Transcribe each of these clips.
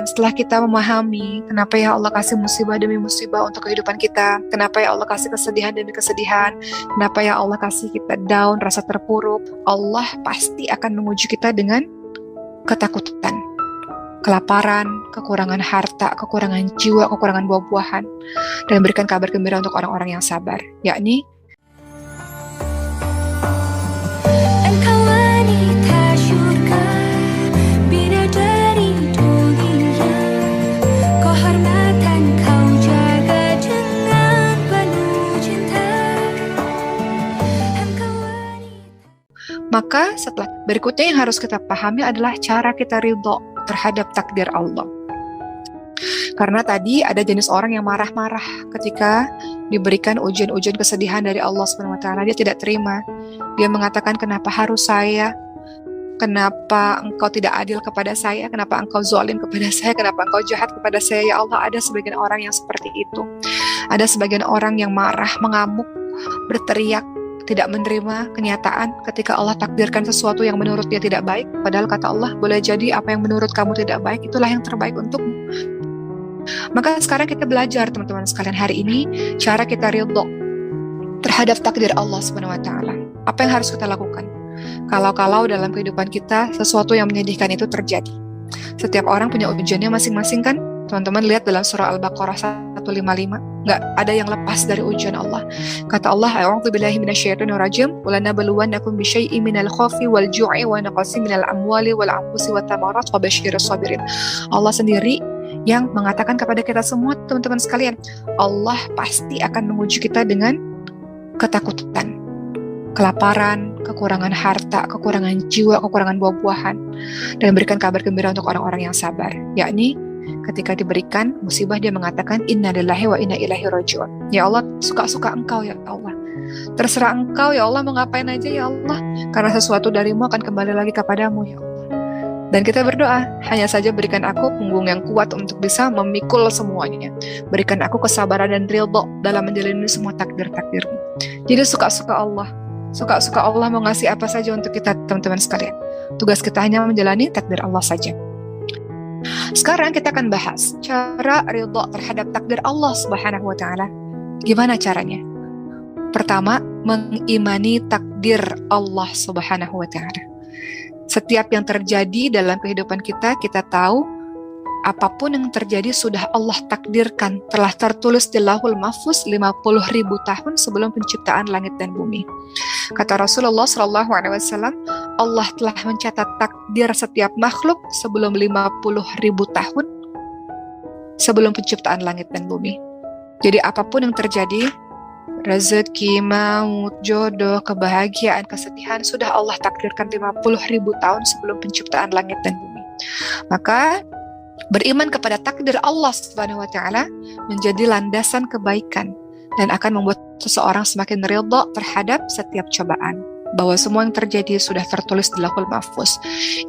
setelah kita memahami kenapa ya Allah kasih musibah demi musibah untuk kehidupan kita, kenapa ya Allah kasih kesedihan demi kesedihan, kenapa ya Allah kasih kita down, rasa terpuruk, Allah pasti akan menguji kita dengan ketakutan, kelaparan, kekurangan harta, kekurangan jiwa, kekurangan buah-buahan, dan berikan kabar gembira untuk orang-orang yang sabar, yakni maka setelah berikutnya yang harus kita pahami adalah cara kita ridho terhadap takdir Allah. Karena tadi ada jenis orang yang marah-marah ketika diberikan ujian-ujian kesedihan dari Allah SWT. Dia tidak terima. Dia mengatakan, kenapa harus saya? Kenapa engkau tidak adil kepada saya? Kenapa engkau zalim kepada saya? Kenapa engkau jahat kepada saya? Ya Allah, ada sebagian orang yang seperti itu. Ada sebagian orang yang marah, mengamuk, berteriak, tidak menerima kenyataan ketika Allah takdirkan sesuatu yang menurut dia tidak baik. Padahal kata Allah, boleh jadi apa yang menurut kamu tidak baik, itulah yang terbaik untukmu. Maka sekarang kita belajar, teman-teman sekalian, hari ini cara kita ridho terhadap takdir Allah SWT. Apa yang harus kita lakukan? Kalau dalam kehidupan kita sesuatu yang menyedihkan itu terjadi. Setiap orang punya ujiannya masing-masing kan? Teman-teman lihat dalam surah Al-Baqarah 155, nggak ada yang lepas dari ujian Allah. Kata Allah, a'udzubillahi minasyaitonirrajim, wa lanabluwannakum bisyai'in minal khaufi wal ju'i wa naqsin minal amwali wal anfusi wat thamarat wa basyyiris sabirin. Allah sendiri yang mengatakan kepada kita semua, teman-teman sekalian, Allah pasti akan menguji kita dengan ketakutan, kelaparan, kekurangan harta, kekurangan jiwa, kekurangan buah-buahan, dan berikan kabar gembira untuk orang-orang yang sabar, yakni ketika diberikan musibah dia mengatakan inna lillahi wa inna ilaihi raji'un. Ya Allah, suka-suka engkau ya Allah, terserah engkau ya Allah, mau ngapain aja ya Allah, karena sesuatu darimu akan kembali lagi kepadamu ya Allah. Dan kita berdoa, hanya saja berikan aku punggung yang kuat untuk bisa memikul semuanya, berikan aku kesabaran dan ridho dalam menjalani semua takdir-takdirmu. Jadi suka-suka Allah mau ngasih apa saja untuk kita, teman-teman sekalian. Tugas kita hanya menjalani takdir Allah saja. Sekarang kita akan bahas cara ridho terhadap takdir Allah Subhanahu wa Ta'ala. Gimana caranya? Pertama, mengimani takdir Allah Subhanahu wa Ta'ala. Setiap yang terjadi dalam kehidupan kita, kita tahu apapun yang terjadi sudah Allah takdirkan, telah tertulis di Lauhul Mahfuz 50.000 tahun sebelum penciptaan langit dan bumi. Kata Rasulullah SAW, Allah telah mencatat takdir setiap makhluk sebelum 50.000 tahun sebelum penciptaan langit dan bumi. Jadi apapun yang terjadi, rezeki, maut, jodoh, kebahagiaan, kesedihan, sudah Allah takdirkan 50.000 tahun sebelum penciptaan langit dan bumi. Maka beriman kepada takdir Allah Subhanahu wa Ta'ala menjadi landasan kebaikan dan akan membuat seseorang semakin ridha terhadap setiap cobaan, bahwa semua yang terjadi sudah tertulis di Lauhul Mahfuz.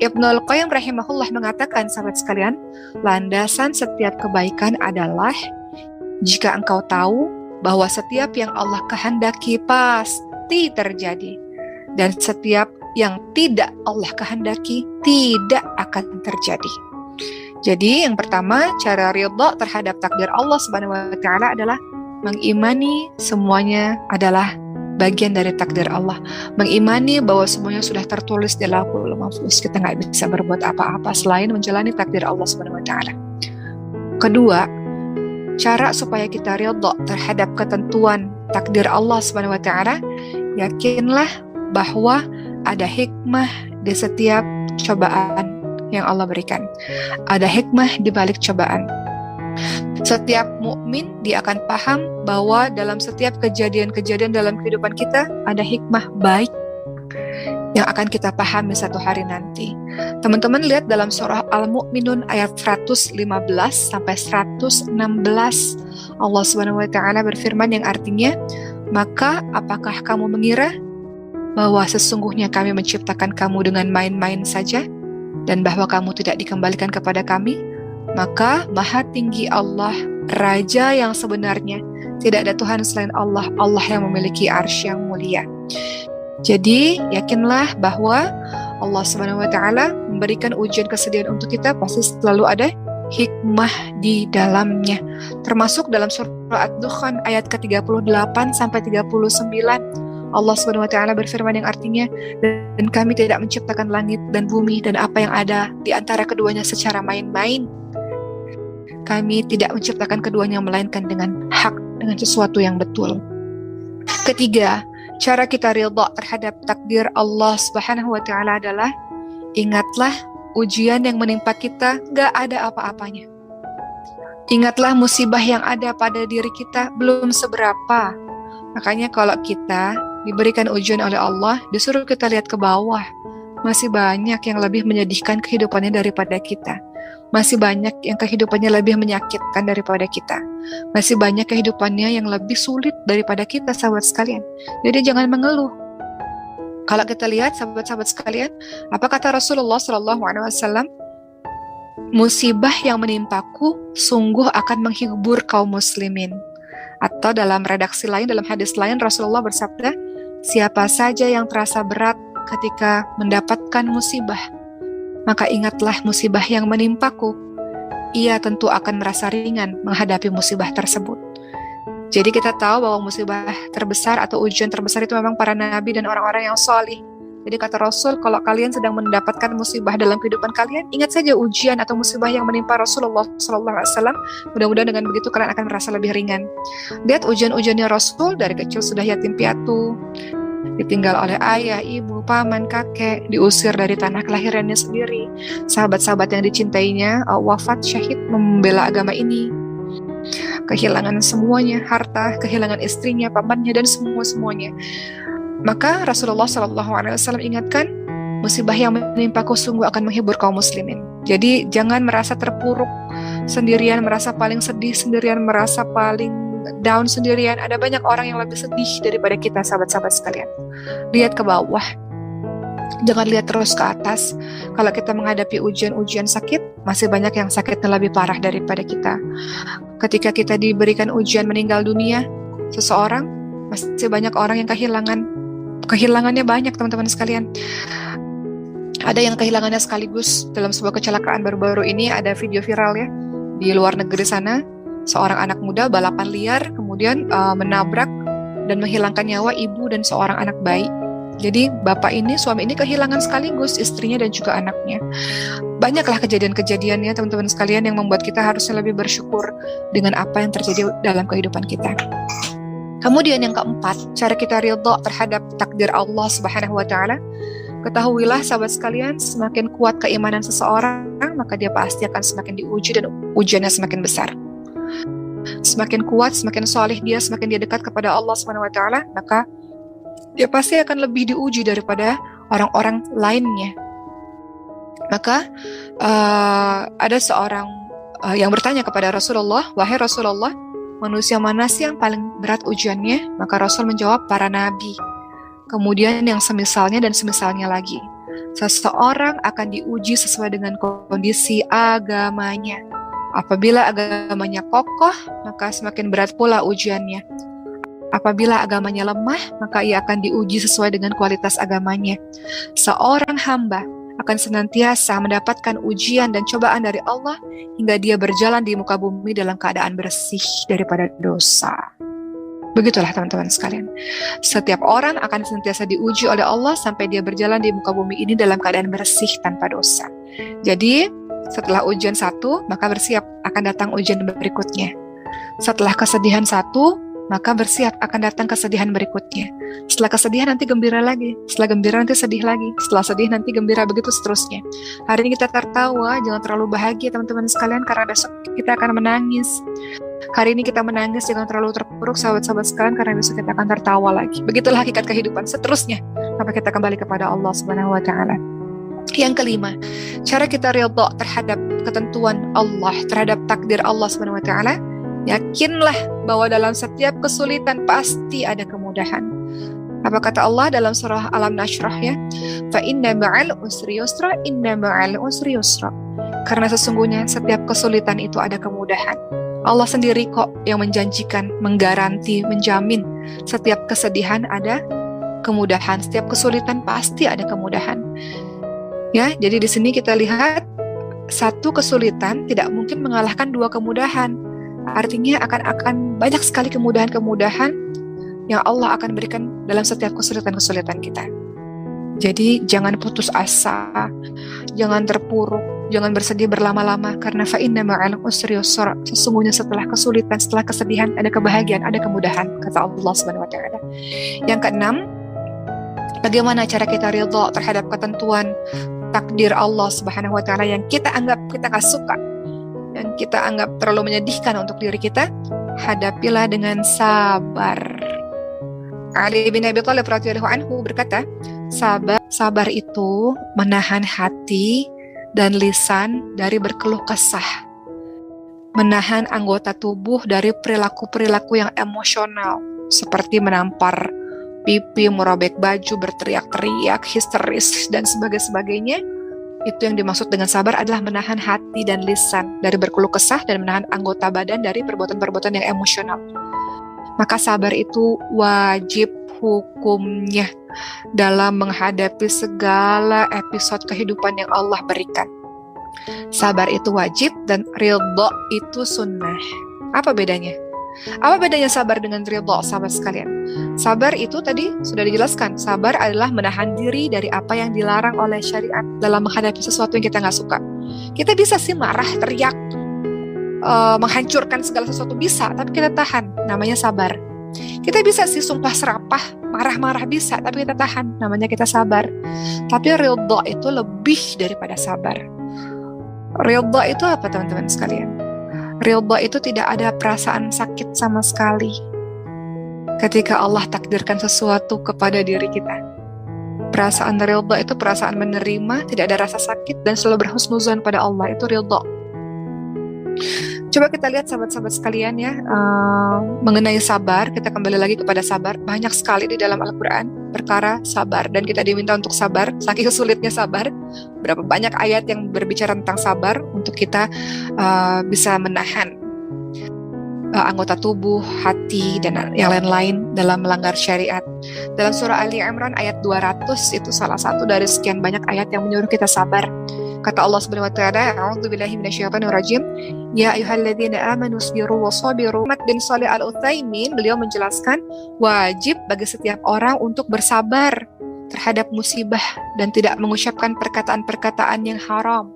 Ibnul Qayyim rahimahullah mengatakan, sahabat sekalian, landasan setiap kebaikan adalah jika engkau tahu bahwa setiap yang Allah kehendaki pasti terjadi, dan setiap yang tidak Allah kehendaki tidak akan terjadi. Jadi yang pertama, cara ridha terhadap takdir Allah Subhanahu wa Ta'ala adalah mengimani semuanya adalah bagian dari takdir Allah. Mengimani bahwa semuanya sudah tertulis di Lauhul Mahfuz. Kita nggak bisa berbuat apa-apa selain menjalani takdir Allah Subhanahu wa Ta'ala. Kedua, cara supaya kita ridha terhadap ketentuan takdir Allah Subhanahu wa Ta'ala, yakinlah bahwa ada hikmah di setiap cobaan yang Allah berikan. Ada hikmah di balik cobaan. Setiap mukmin dia akan paham bahwa dalam setiap kejadian-kejadian dalam kehidupan kita ada hikmah baik yang akan kita pahami satu hari nanti. Teman-teman lihat dalam surah Al-Mu'minun ayat 115 sampai 116, Allah Subhanahu wa Ta'ala berfirman yang artinya, maka apakah kamu mengira bahwa sesungguhnya kami menciptakan kamu dengan main-main saja, dan bahwa kamu tidak dikembalikan kepada kami? Maka Maha Tinggi Allah, Raja yang sebenarnya, tidak ada Tuhan selain Allah, Allah yang memiliki arsy yang mulia. Jadi yakinlah bahwa Allah Subhanahu wa Ta'ala memberikan ujian kesedihan untuk kita, pasti selalu ada hikmah di dalamnya. Termasuk dalam surah Ad-Dukhan ayat ke-38 sampai 39. Allah Subhanahu wa taala berfirman yang artinya, dan kami tidak menciptakan langit dan bumi dan apa yang ada di antara keduanya secara main-main. Kami tidak menciptakan keduanya melainkan dengan hak, dengan sesuatu yang betul. Ketiga, cara kita ridha terhadap takdir Allah Subhanahu wa taala adalah ingatlah ujian yang menimpa kita gak ada apa-apanya. Ingatlah musibah yang ada pada diri kita belum seberapa. Makanya kalau kita diberikan ujian oleh Allah, disuruh kita lihat ke bawah. Masih banyak yang lebih menyedihkan kehidupannya daripada kita. Masih banyak yang kehidupannya lebih menyakitkan daripada kita. Masih banyak kehidupannya yang lebih sulit daripada kita, sahabat sekalian. Jadi jangan mengeluh. Kalau kita lihat, sahabat-sahabat sekalian, apa kata Rasulullah SAW? Musibah yang menimpaku sungguh akan menghibur kaum muslimin. Atau dalam redaksi lain, dalam hadis lain, Rasulullah bersabda, siapa saja yang terasa berat ketika mendapatkan musibah, maka ingatlah musibah yang menimpaku. Ia tentu akan merasa ringan menghadapi musibah tersebut. Jadi kita tahu bahwa musibah terbesar atau ujian terbesar itu memang para nabi dan orang-orang yang solih. Jadi kata Rasul, kalau kalian sedang mendapatkan musibah dalam kehidupan kalian, ingat saja ujian atau musibah yang menimpa Rasulullah SAW. Mudah-mudahan dengan begitu kalian akan merasa lebih ringan. Lihat ujian-ujiannya Rasul, dari kecil sudah yatim piatu, ditinggal oleh ayah, ibu, paman, kakek, diusir dari tanah kelahirannya sendiri. Sahabat-sahabat yang dicintainya wafat syahid membela agama ini. Kehilangan semuanya, harta, kehilangan istrinya, pamannya, dan semuanya. Maka Rasulullah SAW ingatkan, musibah yang menimpaku sungguh akan menghibur kaum muslimin. Jadi jangan merasa terpuruk sendirian, merasa paling sedih sendirian, merasa paling down sendirian. Ada banyak orang yang lebih sedih daripada kita, sahabat-sahabat sekalian. Lihat ke bawah, jangan lihat terus ke atas. Kalau kita menghadapi ujian-ujian sakit, masih banyak yang sakitnya lebih parah daripada kita. Ketika kita diberikan ujian meninggal dunia seseorang, masih banyak orang yang kehilangannya banyak, teman-teman sekalian. Ada yang kehilangannya sekaligus. Dalam sebuah kecelakaan baru-baru ini ada video viral ya, di luar negeri sana, seorang anak muda balapan liar kemudian menabrak dan menghilangkan nyawa ibu dan seorang anak bayi. Jadi bapak ini, suami ini kehilangan sekaligus istrinya dan juga anaknya. Banyaklah kejadian-kejadiannya, teman-teman sekalian, yang membuat kita harusnya lebih bersyukur dengan apa yang terjadi dalam kehidupan kita. Kemudian yang keempat, cara kita ridha terhadap takdir Allah Subhanahu wa taala. Ketahuilah sahabat sekalian, semakin kuat keimanan seseorang, maka dia pasti akan semakin diuji dan ujiannya semakin besar. Semakin kuat, semakin soleh dia, semakin dia dekat kepada Allah Subhanahu wa taala, maka dia pasti akan lebih diuji daripada orang-orang lainnya. Maka ada seorang yang bertanya kepada Rasulullah, wahai Rasulullah, manusia mana sih yang paling berat ujiannya? Maka Rasul menjawab, para nabi. Kemudian yang semisalnya dan semisalnya lagi. Seseorang akan diuji sesuai dengan kondisi agamanya. Apabila agamanya kokoh, maka semakin berat pula ujiannya. Apabila agamanya lemah, maka ia akan diuji sesuai dengan kualitas agamanya. Seorang hamba akan senantiasa mendapatkan ujian dan cobaan dari Allah hingga dia berjalan di muka bumi dalam keadaan bersih daripada dosa. Begitulah teman-teman sekalian. Setiap orang akan senantiasa diuji oleh Allah sampai dia berjalan di muka bumi ini dalam keadaan bersih tanpa dosa. Jadi setelah ujian satu, maka bersiap akan datang ujian berikutnya. Setelah kesedihan satu, maka bersiap akan datang kesedihan berikutnya. Setelah kesedihan nanti gembira lagi. Setelah gembira nanti sedih lagi. Setelah sedih nanti gembira, begitu seterusnya. Hari ini kita tertawa, jangan terlalu bahagia teman-teman sekalian, karena besok kita akan menangis. Hari ini kita menangis, jangan terlalu terpuruk sahabat-sahabat sekalian, karena besok kita akan tertawa lagi. Begitulah hakikat kehidupan seterusnya, sampai kita kembali kepada Allah Subhanahu wa taala. Yang kelima, cara kita ridha terhadap ketentuan Allah, terhadap takdir Allah Subhanahu wa taala. Yakinlah bahwa dalam setiap kesulitan pasti ada kemudahan. Apa kata Allah dalam surah Al-Nashrah ya? Fa inna ma'al usri yusra, inna ma'al usri yusra. Karena sesungguhnya setiap kesulitan itu ada kemudahan. Allah sendiri kok yang menjanjikan, menggaranti, menjamin setiap kesedihan ada kemudahan, setiap kesulitan pasti ada kemudahan. Ya, jadi di sini kita lihat satu kesulitan tidak mungkin mengalahkan dua kemudahan. Artinya akan banyak sekali kemudahan-kemudahan yang Allah akan berikan dalam setiap kesulitan-kesulitan kita. Jadi jangan putus asa, jangan terpuruk, jangan bersedih berlama-lama, karena fa inna ma'al usri yusra. Sesungguhnya setelah kesulitan, setelah kesedihan ada kebahagiaan, ada kemudahan, kata Allah Subhanahu wa taala. Yang keenam, bagaimana cara kita ridha terhadap ketentuan takdir Allah Subhanahu wa taala yang kita anggap kita gak suka, yang kita anggap terlalu menyedihkan untuk diri kita? Hadapilah dengan sabar. Ali bin Abi Thalib radhiyallahu anhu berkata, sabar itu menahan hati dan lisan dari berkeluh kesah, menahan anggota tubuh dari perilaku-perilaku yang emosional, seperti menampar pipi, merobek baju, berteriak-teriak, histeris, dan sebagainya. Itu yang dimaksud dengan sabar adalah menahan hati dan lisan dari berkeluh kesah dan menahan anggota badan dari perbuatan-perbuatan yang emosional. Maka sabar itu wajib hukumnya dalam menghadapi segala episode kehidupan yang Allah berikan. Sabar itu wajib dan ridha itu sunnah. Apa bedanya? Apa bedanya sabar dengan ridha, sahabat sekalian? Sabar itu tadi sudah dijelaskan. Sabar adalah menahan diri dari apa yang dilarang oleh syariat dalam menghadapi sesuatu yang kita nggak suka. Kita bisa sih marah, teriak, menghancurkan segala sesuatu bisa, tapi kita tahan, namanya sabar. Kita bisa sih sumpah serapah, marah-marah bisa, tapi kita tahan, namanya kita sabar. Tapi ridha itu lebih daripada sabar. Ridha itu apa teman-teman sekalian? Ridha itu tidak ada perasaan sakit sama sekali ketika Allah takdirkan sesuatu kepada diri kita. Perasaan ridha itu perasaan menerima, tidak ada rasa sakit, dan selalu berhusnuzon pada Allah, itu ridha. Coba kita lihat sahabat-sahabat sekalian ya, mengenai sabar, kita kembali lagi kepada sabar. Banyak sekali di dalam Al-Quran perkara sabar, dan kita diminta untuk sabar, saking sulitnya sabar. Berapa banyak ayat yang berbicara tentang sabar untuk kita bisa menahan anggota tubuh, hati, dan yang lain-lain dalam melanggar syariat. Dalam surah Ali Imran ayat 200, itu salah satu dari sekian banyak ayat yang menyuruh kita sabar. Kata Allah Subhanahu wa taala, "A'udzubillahi minasyaitonir rajim. Ya ayyuhalladzina amanu sabiru wasabiru." Ahmad bin Shalih Al-Utsaimin beliau menjelaskan wajib bagi setiap orang untuk bersabar terhadap musibah dan tidak mengucapkan perkataan-perkataan yang haram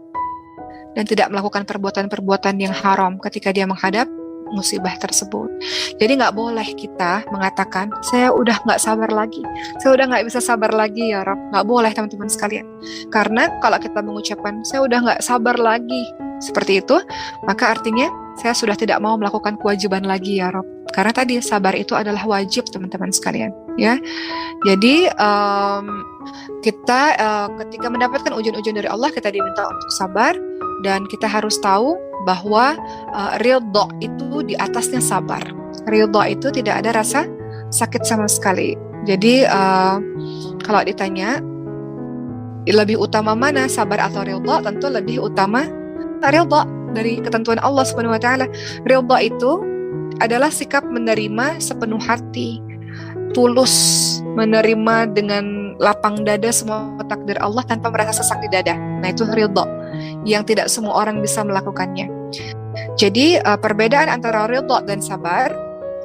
dan tidak melakukan perbuatan-perbuatan yang haram ketika dia menghadap musibah tersebut. Jadi nggak boleh kita mengatakan, saya udah nggak sabar lagi, saya udah nggak bisa sabar lagi ya Rob. Nggak boleh teman-teman sekalian. Karena kalau kita mengucapkan, saya udah nggak sabar lagi, seperti itu, maka artinya saya sudah tidak mau melakukan kewajiban lagi ya Rob. Karena tadi sabar itu adalah wajib teman-teman sekalian. Ya, jadi kita ketika mendapatkan ujian-ujian dari Allah, kita diminta untuk sabar, dan kita harus tahu bahwa ridha itu di atasnya sabar. Ridha itu tidak ada rasa sakit sama sekali. Jadi kalau ditanya lebih utama mana, sabar atau ridha, tentu lebih utama ridha dari ketentuan Allah Subhanahu wa taala. Ridha itu adalah sikap menerima sepenuh hati, tulus, menerima dengan lapang dada semua takdir Allah tanpa merasa sesak di dada. Nah, itu ridha yang tidak semua orang bisa melakukannya. Jadi perbedaan antara ridha dan sabar,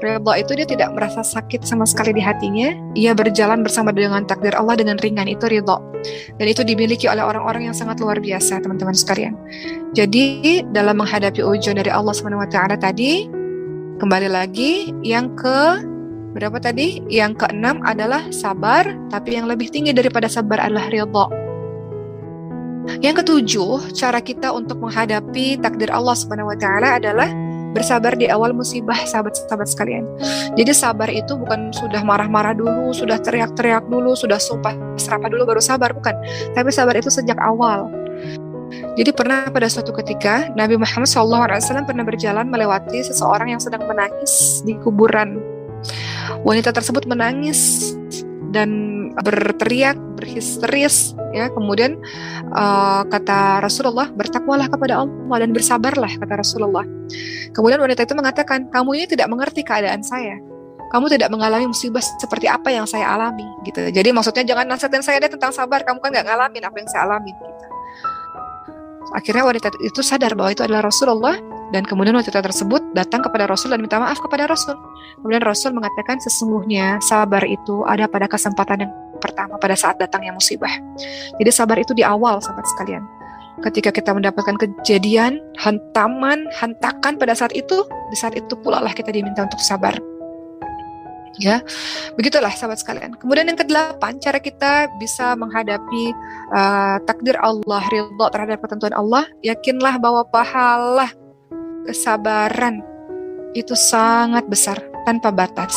ridha itu dia tidak merasa sakit sama sekali di hatinya, ia berjalan bersama dengan takdir Allah dengan ringan, itu ridha. Dan itu dimiliki oleh orang-orang yang sangat luar biasa, teman-teman sekalian. Jadi dalam menghadapi ujian dari Allah Subhanahu wa taala tadi, kembali lagi yang berapa tadi? Yang keenam adalah sabar, tapi yang lebih tinggi daripada sabar adalah ridha. Yang ketujuh, cara kita untuk menghadapi takdir Allah Subhanahu wa taala adalah bersabar di awal musibah, sahabat-sahabat sekalian. Jadi sabar itu bukan sudah marah-marah dulu, sudah teriak-teriak dulu, sudah sumpah serapah dulu baru sabar, bukan. Tapi sabar itu sejak awal. Jadi pernah pada suatu ketika Nabi Muhammad SAW pernah berjalan melewati seseorang yang sedang menangis di kuburan. Wanita tersebut menangis dan berteriak, berhisteris, ya. Kemudian kata Rasulullah, bertakwalah kepada Allah dan bersabarlah, kata Rasulullah. Kemudian wanita itu mengatakan, kamu ini tidak mengerti keadaan saya, kamu tidak mengalami musibah seperti apa yang saya alami, gitu. Jadi maksudnya jangan nasihatin saya deh tentang sabar, kamu kan nggak ngalamin apa yang saya alami, gitu. Akhirnya wanita itu sadar bahwa itu adalah Rasulullah, dan kemudian wanita tersebut datang kepada Rasul dan minta maaf kepada Rasul. Kemudian Rasul mengatakan sesungguhnya sabar itu ada pada kesempatan yang pertama, pada saat datangnya musibah. Jadi sabar itu di awal, sahabat sekalian. Ketika kita mendapatkan kejadian, hentakan pada saat itu, di saat itu pula lah kita diminta untuk sabar. Ya, begitulah sahabat sekalian. Kemudian yang ke-8, cara kita bisa menghadapi takdir Allah, ridha terhadap ketentuan Allah, yakinlah bahwa pahala kesabaran itu sangat besar, tanpa batas.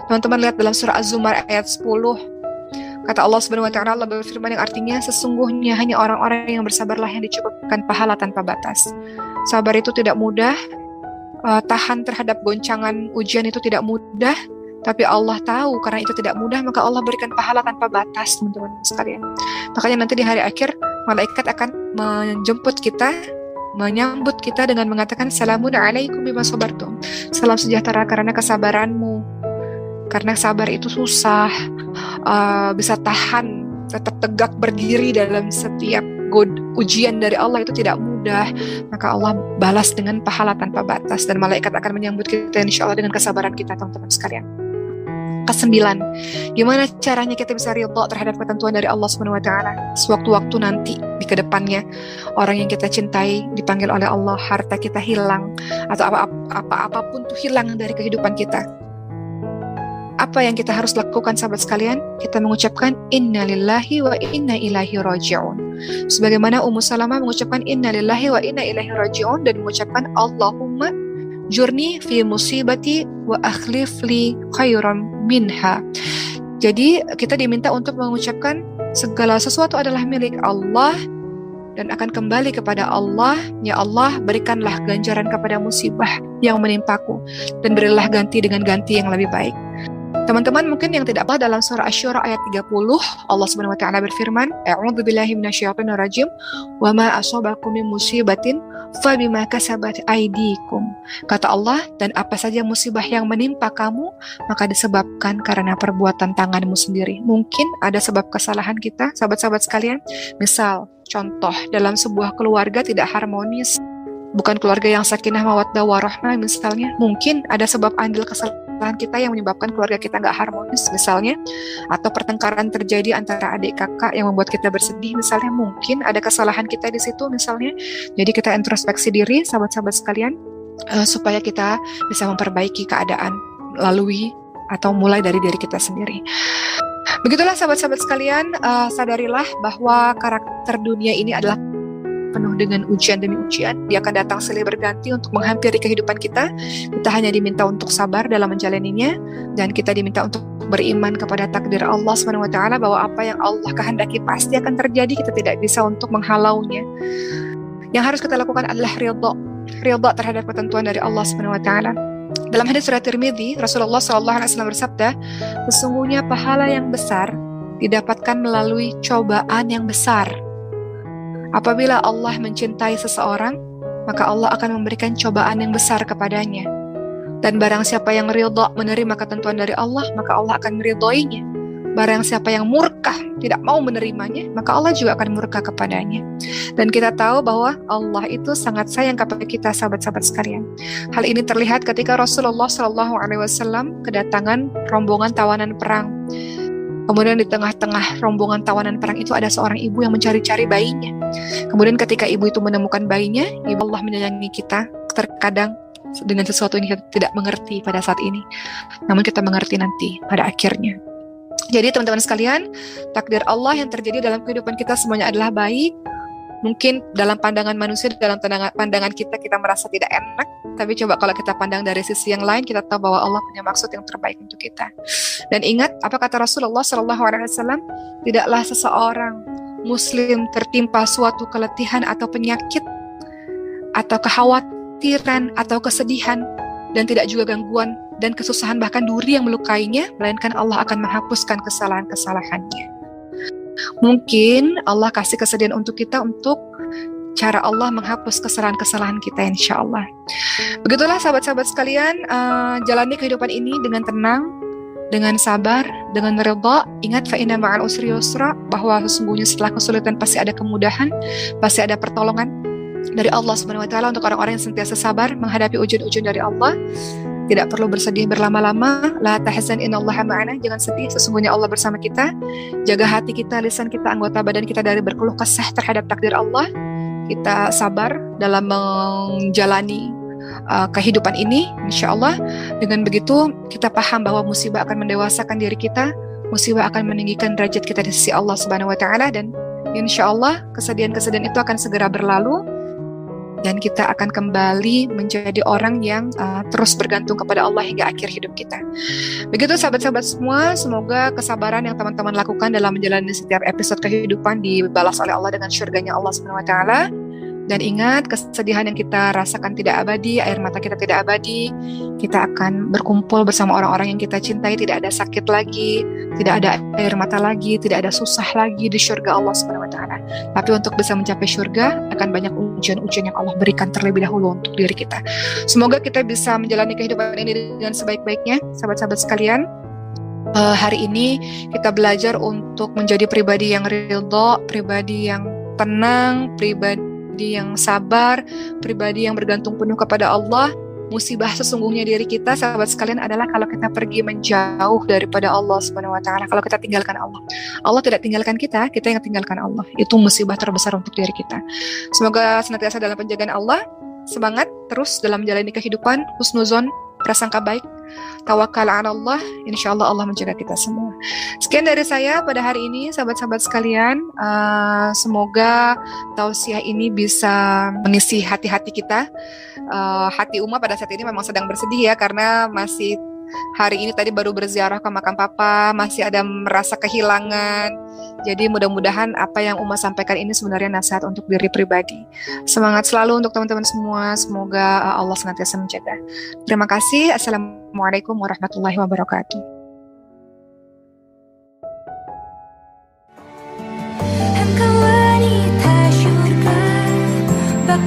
Teman-teman lihat dalam surah Az-Zumar ayat 10, kata Allah Subhanahu wa taala, Allah berfirman yang artinya sesungguhnya hanya orang-orang yang bersabarlah yang dicukupkan pahala tanpa batas. Sabar itu tidak mudah, tahan terhadap goncangan ujian itu tidak mudah. Tapi Allah tahu karena itu tidak mudah, maka Allah berikan pahala tanpa batas, teman-teman sekalian. Makanya nanti di hari akhir, malaikat akan menjemput kita, menyambut kita dengan mengatakan, Salamun alaikum bima sabartum. Salam sejahtera karena kesabaranmu. Karena sabar itu susah, bisa tahan, tetap tegak berdiri dalam setiap ujian dari Allah itu tidak mudah. Maka Allah balas dengan pahala tanpa batas. Dan malaikat akan menyambut kita insya Allah dengan kesabaran kita, teman-teman sekalian. Ke-9, gimana caranya kita bisa ridha terhadap ketentuan dari Allah SWT sewaktu-waktu nanti di kedepannya orang yang kita cintai dipanggil oleh Allah, harta kita hilang atau apapun tuh hilang dari kehidupan kita. Apa yang kita harus lakukan, sahabat sekalian? Kita mengucapkan inna lillahi wa inna ilaihi raji'un. Sebagaimana Ummu Salamah mengucapkan inna lillahi wa inna ilaihi raji'un dan mengucapkan Allahumma jurni fi musibati wa akhlif li khairan minha. Jadi kita diminta untuk mengucapkan segala sesuatu adalah milik Allah dan akan kembali kepada Allah. Ya Allah, berikanlah ganjaran kepada musibah yang menimpaku dan berilah ganti dengan ganti yang lebih baik. Teman-teman mungkin yang tidak paham, dalam surah Asy-Syura ayat 30 Allah Subhanahu wa taala berfirman, A'udzubillahi minasyaitonir rajim, wa ma asabakum min musibatin fabima kasabat aydikum. Kata Allah, dan apa saja musibah yang menimpa kamu maka disebabkan karena perbuatan tanganmu sendiri. Mungkin ada sebab kesalahan kita, sahabat-sahabat sekalian. Misal, contoh dalam sebuah keluarga tidak harmonis, bukan keluarga yang sakinah mawaddah warahmah misalnya. Mungkin ada sebab andil kesalahan kita yang menyebabkan keluarga kita nggak harmonis misalnya, atau pertengkaran terjadi antara adik kakak yang membuat kita bersedih misalnya. Mungkin ada kesalahan kita di situ misalnya. Jadi kita introspeksi diri, sahabat-sahabat sekalian, supaya kita bisa memperbaiki keadaan lalui atau mulai dari diri kita sendiri. Begitulah sahabat-sahabat sekalian, sadarilah bahwa karakter dunia ini adalah penuh dengan ujian demi ujian. Dia akan datang silih berganti untuk menghampiri kehidupan kita. Kita hanya diminta untuk sabar dalam menjalaninya, dan kita diminta untuk beriman kepada takdir Allah SWT bahwa apa yang Allah kehendaki pasti akan terjadi. Kita tidak bisa untuk menghalaunya. Yang harus kita lakukan adalah ridha terhadap ketentuan dari Allah SWT. Dalam hadis riwayat Tirmidzi, Rasulullah SAW bersabda, sesungguhnya pahala yang besar didapatkan melalui cobaan yang besar. Apabila Allah mencintai seseorang, maka Allah akan memberikan cobaan yang besar kepadanya. Dan barang siapa yang ridha menerima ketentuan dari Allah, maka Allah akan meridhoinya. Barang siapa yang murka, tidak mau menerimanya, maka Allah juga akan murka kepadanya. Dan kita tahu bahwa Allah itu sangat sayang kepada kita, sahabat-sahabat sekalian. Hal ini terlihat ketika Rasulullah SAW kedatangan rombongan tawanan perang. Kemudian di tengah-tengah rombongan tawanan perang itu ada seorang ibu yang mencari-cari bayinya. Kemudian ketika ibu itu menemukan bayinya, ibu Allah menyayangi kita terkadang dengan sesuatu yang kita tidak mengerti pada saat ini. Namun kita mengerti nanti pada akhirnya. Jadi teman-teman sekalian, takdir Allah yang terjadi dalam kehidupan kita semuanya adalah baik. Mungkin dalam pandangan manusia, dalam pandangan kita merasa tidak enak. Tapi coba kalau kita pandang dari sisi yang lain, kita tahu bahwa Allah punya maksud yang terbaik untuk kita. Dan ingat, apa kata Rasulullah SAW? Tidaklah seseorang Muslim tertimpa suatu keletihan atau penyakit, atau kekhawatiran, atau kesedihan, dan tidak juga gangguan dan kesusahan bahkan duri yang melukainya, melainkan Allah akan menghapuskan kesalahan-kesalahannya. Mungkin Allah kasih kesedihan untuk kita, untuk cara Allah menghapus kesalahan-kesalahan kita, insya Allah. Begitulah sahabat-sahabat sekalian, jalani kehidupan ini dengan tenang, dengan sabar, dengan ridha. Ingat, fa inna ma'al usri yusra, bahwa sesungguhnya setelah kesulitan pasti ada kemudahan, pasti ada pertolongan. dari Allah Subhanahu wa taala untuk orang-orang yang senantiasa sabar menghadapi ujian-ujian dari Allah. Tidak perlu bersedih berlama-lama. La tahzan innallaha ma'ana. Jangan sedih, sesungguhnya Allah bersama kita. Jaga hati kita, lisan kita, anggota badan kita dari berkeluh kesah terhadap takdir Allah. Kita sabar dalam menjalani kehidupan ini, insya Allah. Dengan begitu kita paham bahwa musibah akan mendewasakan diri kita, musibah akan meninggikan derajat kita di sisi Allah Subhanahu wa taala, dan insya Allah kesedihan-kesedihan itu akan segera berlalu dan kita akan kembali menjadi orang yang terus bergantung kepada Allah hingga akhir hidup kita. Begitu sahabat-sahabat semua, semoga kesabaran yang teman-teman lakukan dalam menjalani setiap episode kehidupan dibalas oleh Allah dengan syurganya Allah Subhanahu wa taala. Dan ingat, kesedihan yang kita rasakan tidak abadi, air mata kita tidak abadi. Kita akan berkumpul bersama orang-orang yang kita cintai, tidak ada sakit lagi, tidak ada air mata lagi, tidak ada susah lagi di syurga Allah Subhanahu wa taala. Tapi untuk bisa mencapai syurga, akan banyak ujian-ujian yang Allah berikan terlebih dahulu untuk diri kita. Semoga kita bisa menjalani kehidupan ini dengan sebaik-baiknya, sahabat-sahabat sekalian. Hari ini kita belajar untuk menjadi pribadi yang ridho, pribadi yang tenang, pribadi yang sabar, pribadi yang bergantung penuh kepada Allah. Musibah sesungguhnya diri kita, sahabat sekalian, adalah kalau kita pergi menjauh daripada Allah Subhanahu wa taala. Kalau kita tinggalkan Allah. Allah tidak tinggalkan kita, kita yang tinggalkan Allah. Itu musibah terbesar untuk diri kita. Semoga senantiasa dalam penjagaan Allah. Semangat terus dalam menjalani kehidupan, husnuzon, prasangka baik, tawakal ala Allah, insya Allah Allah menjaga kita semua. Sekian dari saya pada hari ini, sahabat-sahabat sekalian. Semoga tausiah ini bisa mengisi hati-hati kita. Hati Uma pada saat ini memang sedang bersedih ya, karena masih hari ini tadi baru berziarah ke makam papa, masih ada merasa kehilangan. Jadi mudah-mudahan apa yang Uma sampaikan ini sebenarnya nasihat untuk diri pribadi. Semangat selalu untuk teman-teman semua. Semoga Allah senantiasa menjaga. Terima kasih. Assalamualaikum warahmatullahi wabarakatuh. Engkau wanita syurga, bak